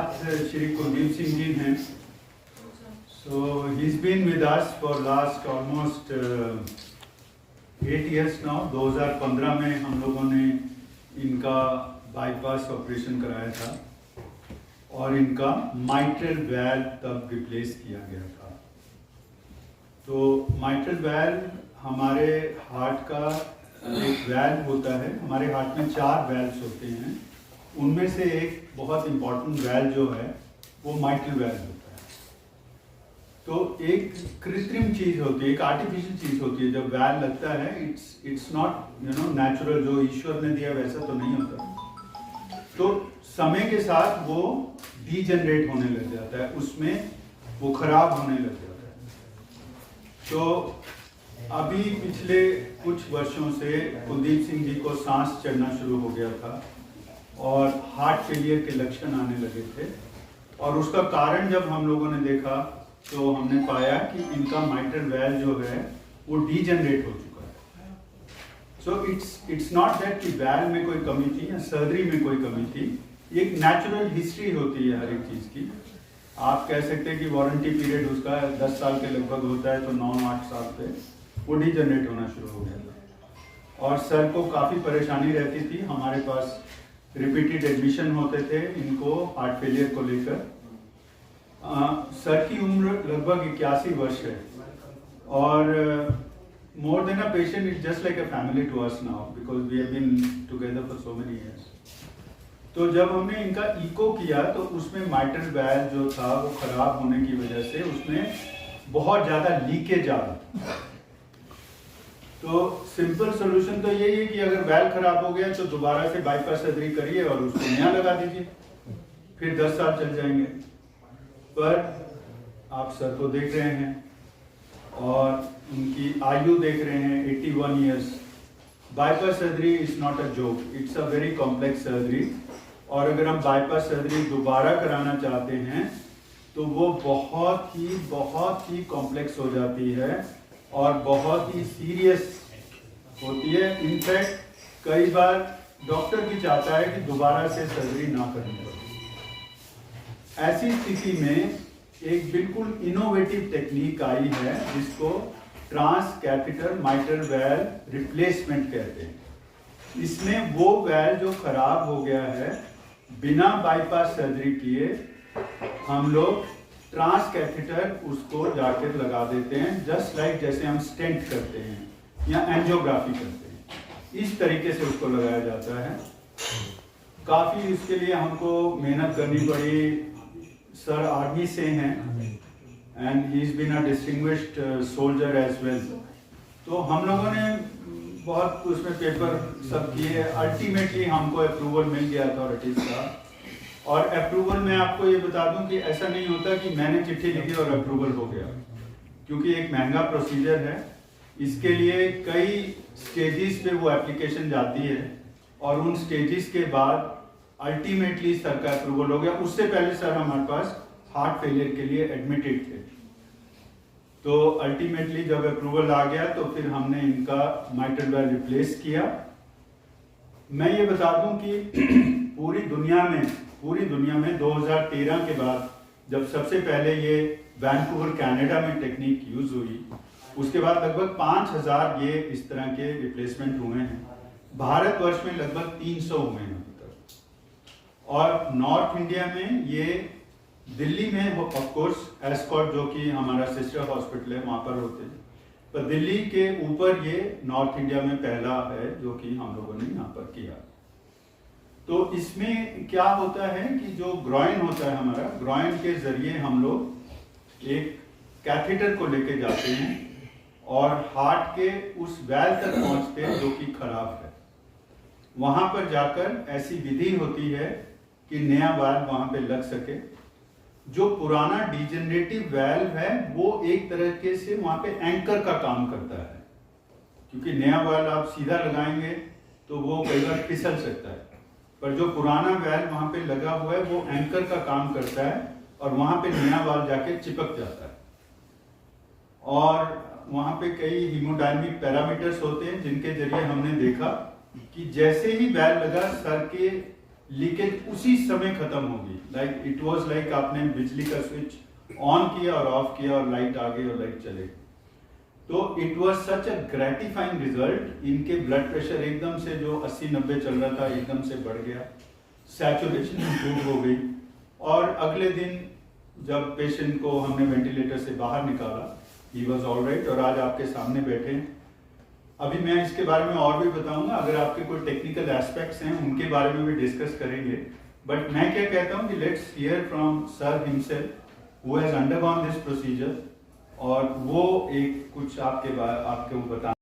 साथ श्री कुलदीप सिंह जी हैं। So he is been with us for last almost 8 years now. 2015 में हम लोगों ने इनका बाईपास ऑपरेशन कराया था और इनका माइट्रल वैल्व तब रिप्लेस किया गया था। तो माइट्रल वैल्व हमारे हार्ट का एक वैल्व होता है। हमारे हार्ट में 4 वैल्व्स होते हैं, उनमें से एक बहुत इंपॉर्टेंट वैल्व जो है वो माइट्रल वैल्व होता है। तो एक कृत्रिम चीज होती है, एक आर्टिफिशियल चीज होती है। जब वैल्व लगता है इट्स नॉट नेचुरल, जो ईश्वर ने दिया वैसा तो नहीं होता। तो समय के साथ वो डीजनरेट होने लग जाता है, उसमें वो खराब होने लग जाता है। तो अभी पिछले कुछ वर्षों से कुलदीप सिंह जी को सांस चढ़ना शुरू हो गया था और हार्ट फेलियर के लक्षण आने लगे थे। और उसका कारण जब हम लोगों ने देखा तो हमने पाया कि इनका माइट्रल वैल्व जो है वो डीजनरेट हो चुका है। सो इट्स नॉट दैट कि वैल्व में कोई कमी थी या सर्जरी में कोई कमी थी। ये एक नेचुरल हिस्ट्री होती है हर एक चीज़ की। आप कह सकते हैं कि वारंटी पीरियड उसका 10 साल के लगभग होता है, तो 9-8 साल पे वो डीजनरेट होना शुरू हो गया था। और सर को काफ़ी परेशानी रहती थी। हमारे पास रिपीटेड एडमिशन होते थे इनको हार्ट फेलियर को लेकर। सर की उम्र लगभग 81 वर्ष है और more than a patient is just like a family to us now, because we have been together for so many years. तो जब हमने इनका इको किया तो उसमें माइट्रल वैल्व जो था वो खराब होने की वजह से उसमें बहुत ज़्यादा लीकेज आ रहा। तो सिंपल सोल्यूशन तो यही है कि अगर वैल्व खराब हो गया तो दोबारा से बाईपास सर्जरी करिए और उसको नया लगा दीजिए, फिर 10 साल चल जाएंगे। पर आप सर को देख रहे हैं और उनकी आयु देख रहे हैं, 81 years। Bypass surgery is not a joke, it's a very complex surgery. और अगर हम बाईपास सर्जरी दोबारा कराना चाहते हैं तो वो बहुत ही कॉम्प्लेक्स हो जाती है और बहुत ही सीरियस होती है। इनफैक्ट कई बार डॉक्टर भी चाहता है कि दोबारा से सर्जरी ना करनी पड़े। ऐसी स्थिति में एक बिल्कुल इनोवेटिव टेक्निक आई है जिसको transcatheter mitral valve replacement कहते हैं। इसमें वो वैल्व जो खराब हो गया है, बिना बाईपास सर्जरी किए हम लोग ट्रांस कैथेटर उसको जाकर लगा देते हैं, जस्ट लाइक जैसे हम स्टेंट करते हैं या एंजियोग्राफी करते हैं, इस तरीके से उसको लगाया जाता है। काफ़ी इसके लिए हमको मेहनत करनी पड़ी। सर आर्मी से हैं and he is been a distinguished soldier as well. तो हम लोगों ने बहुत उसमें पेपर सब किए। अल्टीमेटली हमको अप्रूवल मिल गया अथॉरिटीज का। और अप्रूवल में आपको ये बता दूं कि ऐसा नहीं होता कि मैंने चिट्ठी लिखी और अप्रूवल हो गया, क्योंकि एक महंगा प्रोसीजर है। इसके लिए कई स्टेजेस पे वो एप्लीकेशन जाती है और उन स्टेजेस के बाद अल्टीमेटली सर का अप्रूवल हो गया। उससे पहले सर हमारे पास हार्ट फेलियर के लिए एडमिटेड थे। तो अल्टीमेटली जब अप्रूवल आ गया तो फिर हमने इनका माइट्रल वैल्व रिप्लेस किया। मैं ये बता दूं कि पूरी दुनिया में 2013 के बाद जब सबसे पहले ये वैंकूवर कनाडा में टेक्निक यूज हुई, उसके बाद लगभग 5000 ये इस तरह के रिप्लेसमेंट हुए हैं। भारतवर्ष में लगभग 300 हुए हैं अभी तक। और नॉर्थ इंडिया में ये दिल्ली में ऑफ कोर्स एस्कॉट जो कि हमारा सिस्टर हॉस्पिटल है वहाँ पर होते हैं, पर दिल्ली के ऊपर ये नॉर्थ इंडिया में पहला है जो कि हम लोगों ने यहाँ पर किया। तो इसमें क्या होता है कि जो ग्रॉइन होता है हमारा, ग्रॉइन के जरिए हम लोग एक कैथेटर को लेके जाते हैं और हार्ट के उस वैल्व तक पहुँचते हैं जो कि खराब है। वहाँ पर जाकर ऐसी विधि होती है कि नया वैल्व वहाँ पे लग सके। जो पुराना डिजेनरेटिव वैल्व है वो एक तरीके से वहाँ पे एंकर का काम करता है, क्योंकि नया वैल्व आप सीधा लगाएंगे तो वो कई बार फिसल सकता है, पर जो पुराना वैल्व वहाँ पे लगा हुआ है वो एंकर का काम करता है और वहाँ पे नया वैल्व जाके चिपक जाता है। और वहाँ पे कई हीमोडायनामिक पैरामीटर्स होते हैं जिनके जरिए हमने देखा कि जैसे ही वैल्व लगा सर के लीकेज उसी समय खत्म होगी। लाइक इट वाज लाइक आपने बिजली का स्विच ऑन किया और ऑफ किया और लाइट आ गई और लाइट चले। तो it was such a gratifying result. इनके ब्लड प्रेशर एकदम से जो 80-90 चल रहा था एकदम से बढ़ गया, सैचुरेशन इम्प्रूव हो गई। और अगले दिन जब पेशेंट को हमने वेंटिलेटर से बाहर निकाला, ही वॉज ऑल राइट, और आज आपके सामने बैठे हैं। अभी मैं इसके बारे में और भी बताऊंगा, अगर आपके कोई टेक्निकल एस्पेक्ट्स हैं उनके बारे में भी डिस्कस करेंगे। बट मैं क्या कहता हूँ कि let's hear from sir himself who has undergone this procedure, और वो एक कुछ आपको बता